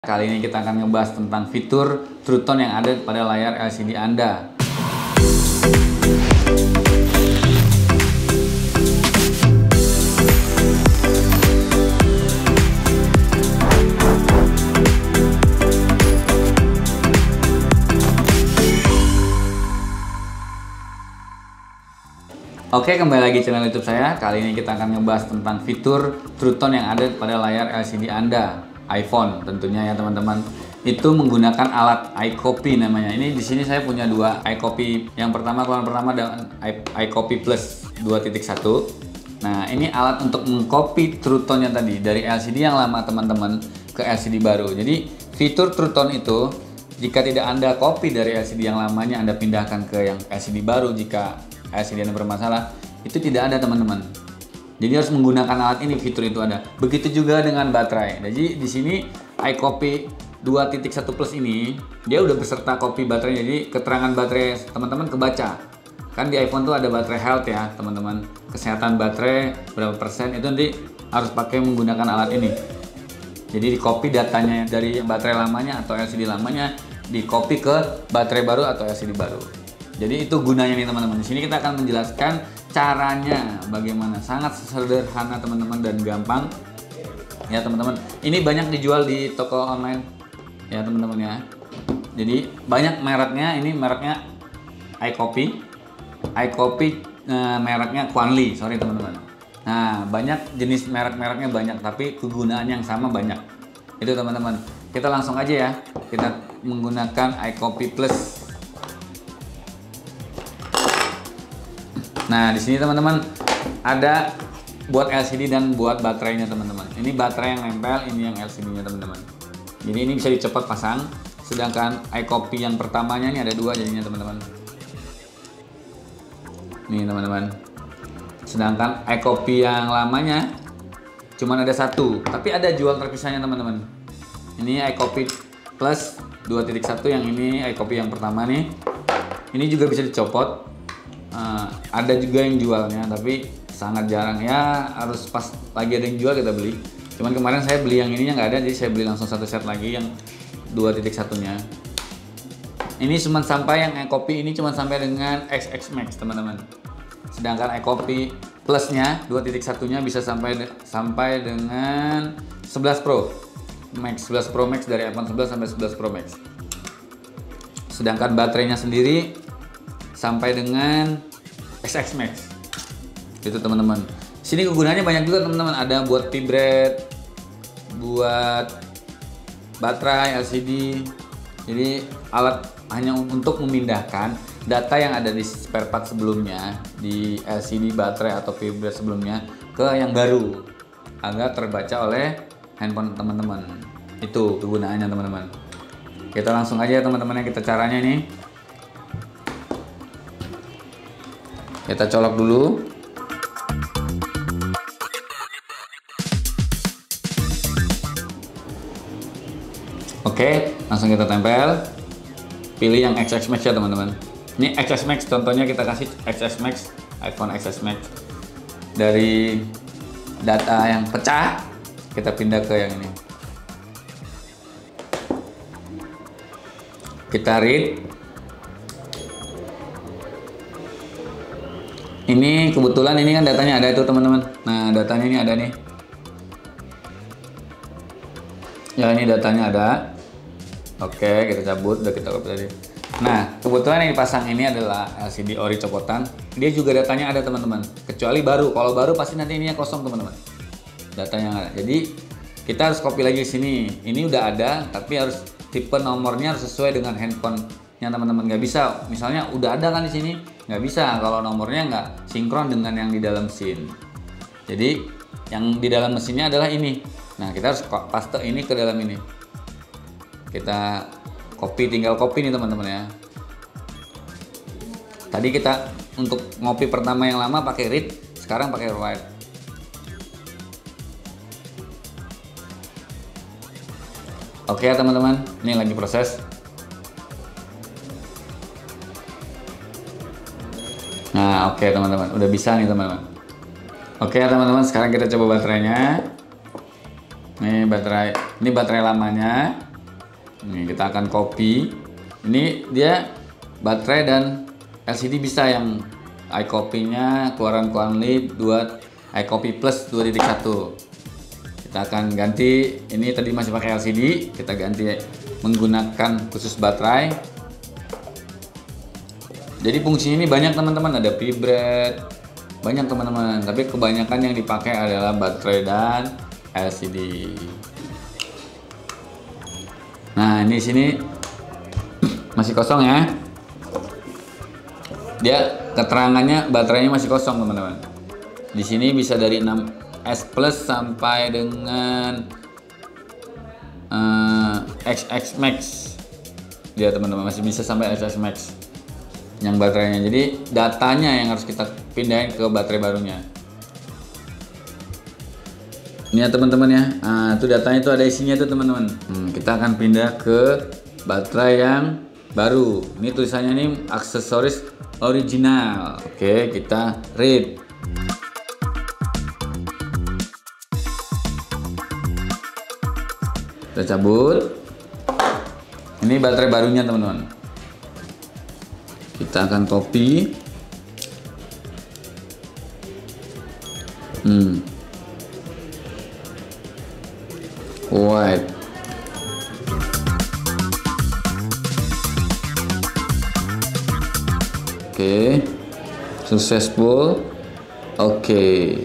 Kali ini kita akan ngebahas tentang fitur True Tone yang ada pada layar LCD Anda. Oke, kembali lagi channel YouTube saya. Kali ini kita akan ngebahas tentang fitur True Tone yang ada pada layar LCD Anda. iPhone tentunya ya teman-teman. Itu menggunakan alat iCopy namanya. Ini di sini saya punya dua iCopy. Yang pertama keluaran pertama ada iCopy Plus 2.1. Nah, ini alat untuk mengcopy True Tone-nya tadi dari LCD yang lama teman-teman ke LCD baru. Jadi fitur True Tone itu jika tidak Anda copy dari LCD yang lamanya Anda pindahkan ke yang LCD baru, jika LCD Anda bermasalah, itu tidak ada teman-teman. Jadi harus menggunakan alat ini, fitur itu ada. Begitu juga dengan baterai. Jadi di sini iCopy 2.1 Plus ini dia udah beserta copy baterai. Jadi keterangan baterai teman-teman kebaca. Kan di iPhone tuh ada baterai health ya teman-teman. Kesehatan baterai berapa persen itu nanti harus pakai menggunakan alat ini. Jadi di copy datanya dari baterai lamanya atau LCD lamanya, di copy ke baterai baru atau LCD baru. Jadi itu gunanya nih teman-teman. Di sini kita akan menjelaskan caranya bagaimana. Sangat sederhana teman-teman dan gampang. Ya teman-teman. Ini banyak dijual di toko online ya teman-teman ya. Jadi banyak mereknya. Ini mereknya iCopy. iCopy mereknya Quanli. Sorry teman-teman. Nah, banyak jenis merek-mereknya banyak, tapi kegunaan yang sama banyak. Itu teman-teman. Kita langsung aja ya. Kita menggunakan iCopy Plus. Nah, di sini teman-teman ada buat LCD dan buat baterainya teman-teman. Ini baterai yang nempel, ini yang LCD-nya teman-teman. Jadi ini bisa dicopot pasang. Sedangkan iCopy yang pertamanya ini ada dua jadinya teman-teman. Nih teman-teman. Sedangkan iCopy yang lamanya cuma ada satu, tapi ada jual terpisahnya teman-teman. Ini iCopy Plus 2.1, yang ini iCopy yang pertama nih. Ini juga bisa dicopot. Ada juga yang jualnya, tapi sangat jarang ya, harus pas lagi ada yang jual kita beli. Cuman kemarin saya beli yang ininya nggak ada, jadi saya beli langsung satu set lagi yang 2.1-nya. Ini cuma sampai yang iCopy ini cuma sampai dengan XX Max teman-teman. Sedangkan iCopy Plus-nya 2.1-nya bisa sampai dengan 11 Pro Max, 11 Pro Max, dari iPhone 11 sampai 11 Pro Max. Sedangkan baterainya sendiri sampai dengan XX Max. Itu teman-teman. Sini kegunaannya banyak juga teman-teman. Ada buat vibrate, buat baterai LCD. Jadi alat hanya untuk memindahkan data yang ada di spare part sebelumnya, di LCD baterai atau vibrate sebelumnya, ke yang baru agar terbaca oleh handphone teman-teman. Itu kegunaannya teman-teman. Kita langsung aja teman-teman, kita caranya nih. Kita colok dulu. Oke, langsung kita tempel. Pilih yang XX Max ya teman-teman. Ini XX Max, contohnya kita kasih XX Max, iPhone XX Max. Dari data yang pecah, kita pindah ke yang ini. Kita read. Ini kebetulan ini kan datanya ada itu teman-teman. Nah, datanya ini ada nih. Ya, ini datanya ada. Oke, kita cabut, udah kita copy tadi. Nah, kebetulan yang dipasang ini adalah LCD ori copotan. Dia juga datanya ada teman-teman. Kecuali baru. Kalau baru pasti nanti ininya kosong teman-teman. Datanya nggak ada. Jadi kita harus copy lagi sini. Ini udah ada, tapi harus tipe nomornya harus sesuai dengan handphonenya teman-teman. Nggak bisa. Misalnya udah ada kan di sini. Nggak bisa kalau nomornya nggak sinkron dengan yang di dalam mesin. Jadi yang di dalam mesinnya adalah ini. Nah, kita harus paste ini ke dalam ini. Kita copy, tinggal copy nih teman-teman ya. Tadi kita untuk ngopi pertama yang lama pakai read, sekarang pakai write. Oke ya teman-teman, ini lagi proses. Nah, oke teman-teman, udah bisa nih teman-teman. Oke ya teman-teman, sekarang kita coba baterainya. Ini baterai lamanya. Nih, kita akan copy. Ini dia baterai dan LCD bisa yang iCopy-nya keluaran Quanli 2 iCopy Plus 2.1. Kita akan ganti, ini tadi masih pakai LCD, kita ganti menggunakan khusus baterai. Jadi fungsinya ini banyak teman-teman, ada vibrate, banyak teman-teman. Tapi kebanyakan yang dipakai adalah baterai dan LCD. Nah, ini sini masih kosong ya. Dia keterangannya baterainya masih kosong teman-teman. Di sini bisa dari 6S Plus sampai dengan XX Max. Dia teman-teman masih bisa sampai XX Max yang baterainya. Jadi datanya yang harus kita pindahin ke baterai barunya. Ini ya teman-teman ya. Nah, itu datanya itu ada isinya tuh teman-teman. Kita akan pindah ke baterai yang baru. Ini tulisannya ini aksesoris original. Oke, kita read. Kita cabut. Ini baterai barunya teman-teman. Kita akan copy. White. Oke. Successful. Oke.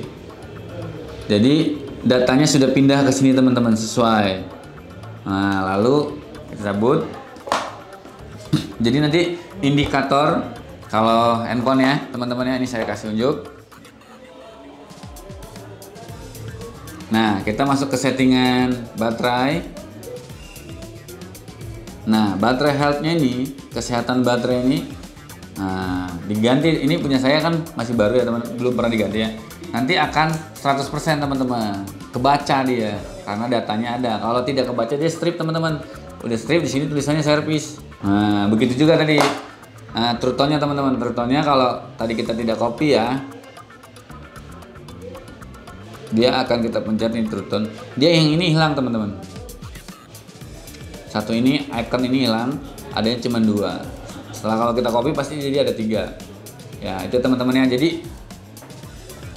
Jadi datanya sudah pindah ke sini teman-teman, sesuai. Nah, lalu kita cabut. Jadi nanti indikator kalau handphone ya teman-teman ya, ini saya kasih unjuk. Nah, kita masuk ke settingan baterai. Nah, baterai health-nya ini, kesehatan baterai ini, nah, diganti. Ini punya saya kan masih baru ya teman, belum pernah diganti ya. Nanti akan 100% teman-teman, kebaca dia karena datanya ada. Kalau tidak kebaca dia strip teman-teman. Udah strip, di sini tulisannya service. Nah, begitu juga tadi. Nah, true tone-nya teman-teman, true tone-nya kalau tadi kita tidak copy ya, dia akan kita pencet ini true tone. Dia yang ini hilang teman-teman. Satu ini icon ini hilang, adanya cuma 2. Setelah kalau kita copy pasti jadi ada 3. Ya, itu teman-teman ya. Jadi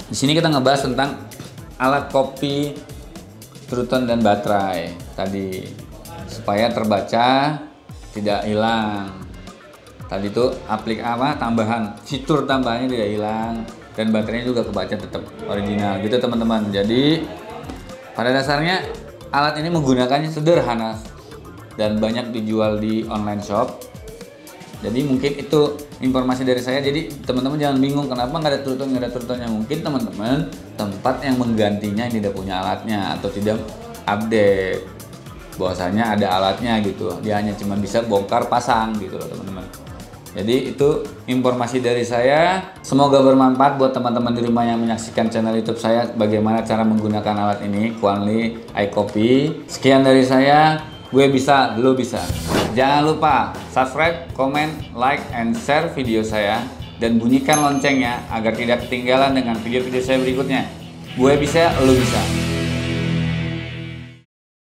di sini kita ngebahas tentang alat copy, true tone dan baterai tadi supaya terbaca, tidak hilang. Tadi itu tambahan fitur tambahannya tidak hilang. Dan baterainya juga kebaca tetap original gitu teman-teman. Jadi pada dasarnya alat ini menggunakannya sederhana dan banyak dijual di online shop. Jadi mungkin itu informasi dari saya. Jadi teman-teman jangan bingung kenapa nggak ada true tone-nya. Mungkin teman-teman tempat yang menggantinya yang tidak punya alatnya atau tidak update bahwasanya ada alatnya gitu. Dia hanya cuma bisa bongkar pasang gitu loh teman-teman. Jadi itu informasi dari saya. Semoga bermanfaat buat teman-teman di rumah yang menyaksikan channel YouTube saya bagaimana cara menggunakan alat ini, Quanli iCopy. Sekian dari saya. Gue bisa, lo bisa. Jangan lupa subscribe, comment, like, and share video saya dan bunyikan loncengnya agar tidak ketinggalan dengan video-video saya berikutnya. Gue bisa, lo bisa.